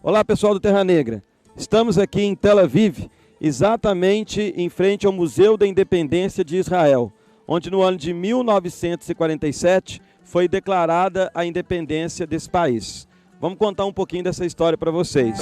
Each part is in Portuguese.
Olá, pessoal do Terra Negra. Estamos aqui em Tel Aviv, exatamente em frente ao Museu da Independência de Israel, onde no ano de 1947 foi declarada a independência desse país. Vamos contar um pouquinho dessa história para vocês.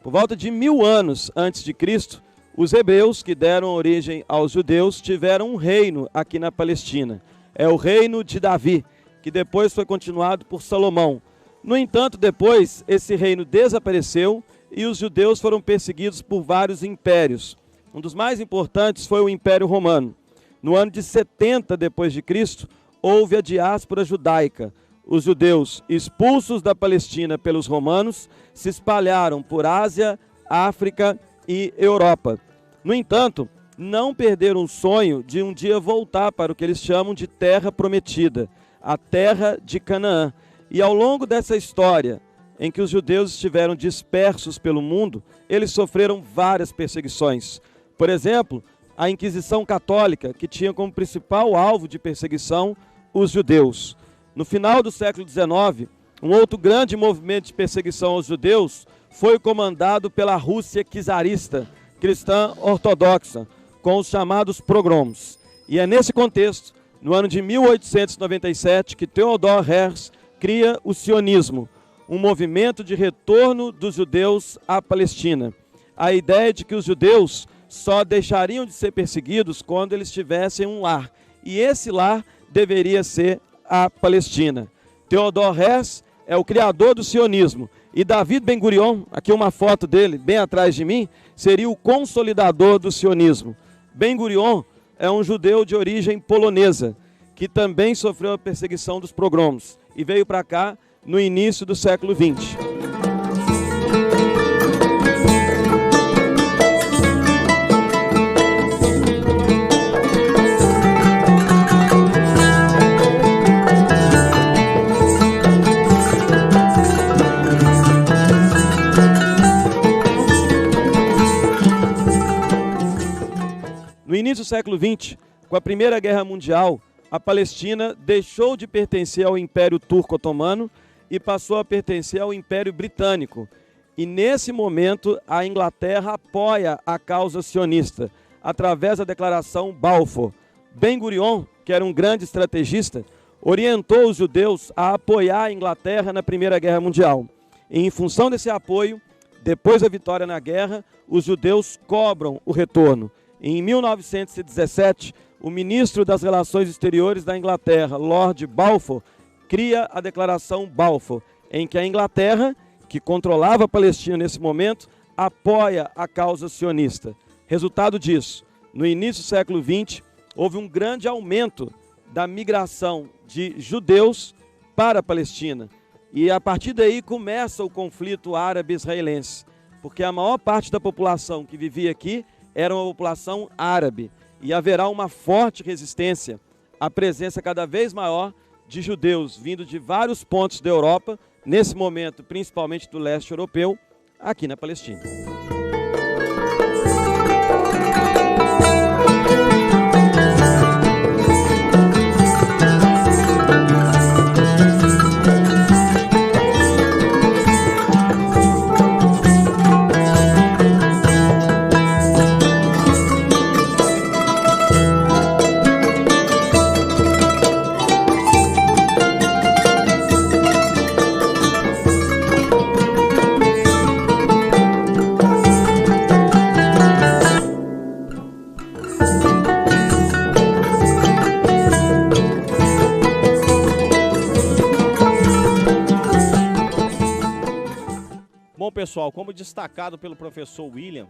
Por volta de 1000 anos antes de Cristo, os hebreus, que deram origem aos judeus, tiveram um reino aqui na Palestina. É o reino de Davi, que depois foi continuado por Salomão. No entanto, depois, esse reino desapareceu e os judeus foram perseguidos por vários impérios. Um dos mais importantes foi o Império Romano. No ano de 70 depois de Cristo, houve a diáspora judaica. Os judeus, expulsos da Palestina pelos romanos, se espalharam por Ásia, África e Europa. No entanto, não perderam o sonho de um dia voltar para o que eles chamam de Terra Prometida, a Terra de Canaã. E ao longo dessa história, em que os judeus estiveram dispersos pelo mundo, eles sofreram várias perseguições. Por exemplo, a Inquisição Católica, que tinha como principal alvo de perseguição os judeus. No final do século XIX, um outro grande movimento de perseguição aos judeus foi comandado pela Rússia czarista, cristã ortodoxa, com os chamados pogroms. E é nesse contexto, no ano de 1897, que Theodor Herzl cria o sionismo, um movimento de retorno dos judeus à Palestina. A ideia de que os judeus só deixariam de ser perseguidos quando eles tivessem um lar, e esse lar deveria ser a Palestina. Theodor Herzl é o criador do sionismo, e David Ben-Gurion, aqui uma foto dele bem atrás de mim, seria o consolidador do sionismo. Ben-Gurion é um judeu de origem polonesa, que também sofreu a perseguição dos pogroms e veio para cá no início do século XX. No início do século XX, com a Primeira Guerra Mundial, a Palestina deixou de pertencer ao Império Turco-Otomano e passou a pertencer ao Império Britânico. E nesse momento, a Inglaterra apoia a causa sionista, através da Declaração Balfour. Ben-Gurion, que era um grande estrategista, orientou os judeus a apoiar a Inglaterra na Primeira Guerra Mundial. E em função desse apoio, depois da vitória na guerra, os judeus cobram o retorno. Em 1917, o ministro das Relações Exteriores da Inglaterra, Lord Balfour, cria a Declaração Balfour, em que a Inglaterra, que controlava a Palestina nesse momento, apoia a causa sionista. Resultado disso, no início do século XX, houve um grande aumento da migração de judeus para a Palestina. E a partir daí começa o conflito árabe-israelense, porque a maior parte da população que vivia aqui era uma população árabe, e haverá uma forte resistência à presença cada vez maior de judeus vindo de vários pontos da Europa, nesse momento principalmente do leste europeu, aqui na Palestina. Bom, pessoal, como destacado pelo professor William,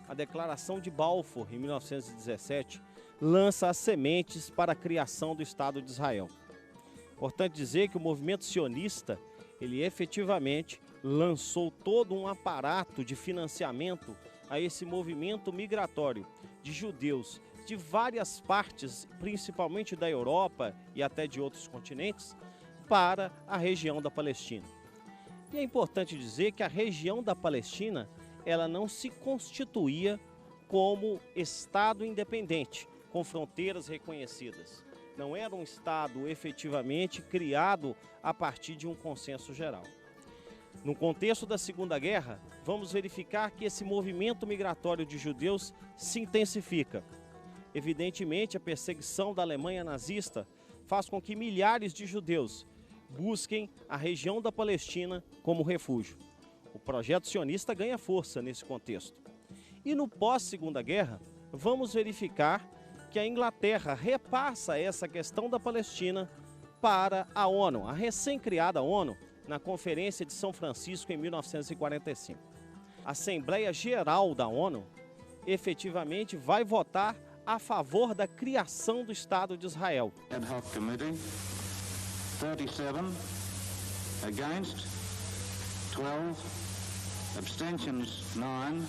a Declaração de Balfour, em 1917, lança as sementes para a criação do Estado de Israel. Importante dizer que o movimento sionista, ele efetivamente lançou todo um aparato de financiamento a esse movimento migratório de judeus de várias partes, principalmente da Europa e até de outros continentes, para a região da Palestina. E é importante dizer que a região da Palestina, ela não se constituía como Estado independente, com fronteiras reconhecidas. Não era um Estado efetivamente criado a partir de um consenso geral. No contexto da Segunda Guerra, vamos verificar que esse movimento migratório de judeus se intensifica. Evidentemente, a perseguição da Alemanha nazista faz com que milhares de judeus busquem a região da Palestina como refúgio. O projeto sionista ganha força nesse contexto. E no pós-Segunda Guerra, vamos verificar que a Inglaterra repassa essa questão da Palestina para a ONU, a recém-criada ONU, na Conferência de São Francisco em 1945. A Assembleia Geral da ONU efetivamente vai votar a favor da criação do Estado de Israel. Ad hoc committee, 37 against, 12 abstentions, 9,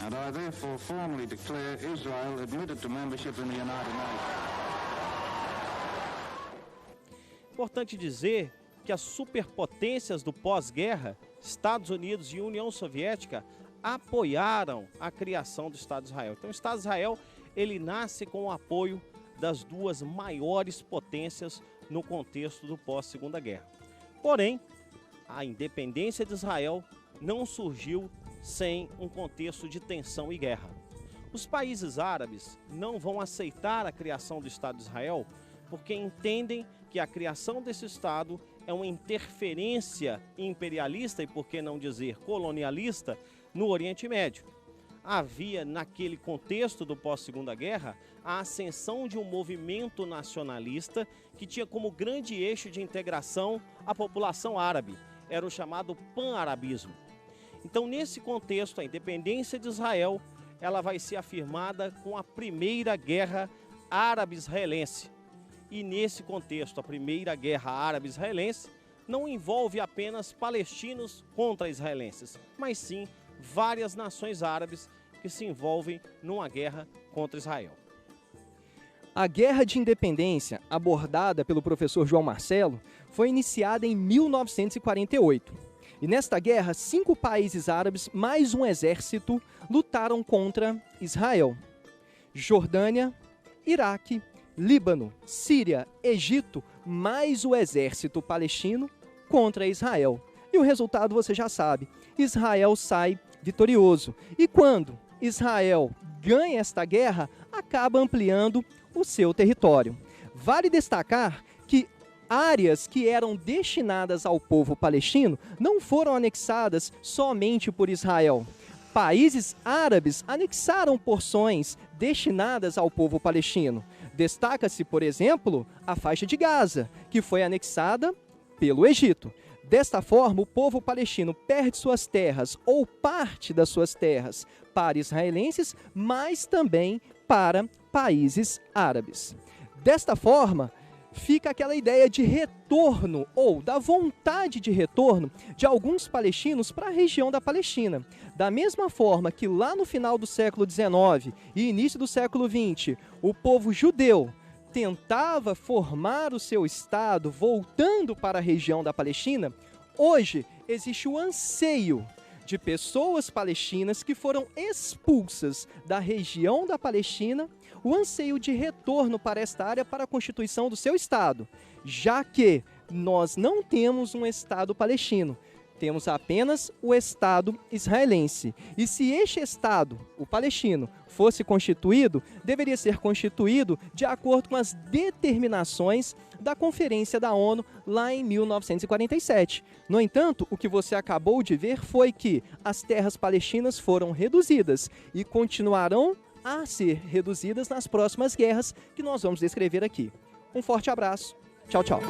and I therefore formally declare Israel admitted to membership in the United Nations. Importante dizer que as superpotências do pós-guerra, Estados Unidos e União Soviética, apoiaram a criação do Estado de Israel. Então o Estado de Israel, ele nasce com o apoio das duas maiores potências no contexto do pós-Segunda Guerra. Porém, a independência de Israel não surgiu sem um contexto de tensão e guerra. Os países árabes não vão aceitar a criação do Estado de Israel porque entendem que a criação desse Estado é uma interferência imperialista e, por que não dizer, colonialista, no Oriente Médio. Havia, naquele contexto do pós-Segunda Guerra, a ascensão de um movimento nacionalista que tinha como grande eixo de integração a população árabe. Era o chamado pan-arabismo. Então, nesse contexto, a independência de Israel ela vai ser afirmada com a Primeira Guerra Árabe-Israelense. E nesse contexto, a Primeira Guerra Árabe-Israelense não envolve apenas palestinos contra israelenses, mas sim várias nações árabes que se envolvem numa guerra contra Israel. A Guerra de Independência, abordada pelo professor João Marcelo, foi iniciada em 1948. E nesta guerra, 5 países árabes mais um exército lutaram contra Israel: Jordânia, Iraque, Líbano, Síria, Egito, mais o exército palestino contra Israel. E o resultado você já sabe, Israel sai vitorioso. E quando Israel ganha esta guerra, acaba ampliando o seu território. Vale destacar que áreas que eram destinadas ao povo palestino não foram anexadas somente por Israel. Países árabes anexaram porções destinadas ao povo palestino. Destaca-se, por exemplo, a faixa de Gaza, que foi anexada pelo Egito. Desta forma, o povo palestino perde suas terras ou parte das suas terras para israelenses, mas também para países árabes. Desta forma, fica aquela ideia de retorno ou da vontade de retorno de alguns palestinos para a região da Palestina. Da mesma forma que lá no final do século XIX e início do século XX, o povo judeu tentava formar o seu Estado voltando para a região da Palestina, hoje existe o anseio de pessoas palestinas que foram expulsas da região da Palestina, o anseio de retorno para esta área para a constituição do seu Estado, já que nós não temos um Estado palestino, temos apenas o Estado israelense. E se este Estado, o palestino, fosse constituído, deveria ser constituído de acordo com as determinações da Conferência da ONU lá em 1947. No entanto, o que você acabou de ver foi que as terras palestinas foram reduzidas e continuarão a ser reduzidas nas próximas guerras que nós vamos descrever aqui. Um forte abraço. Tchau, tchau.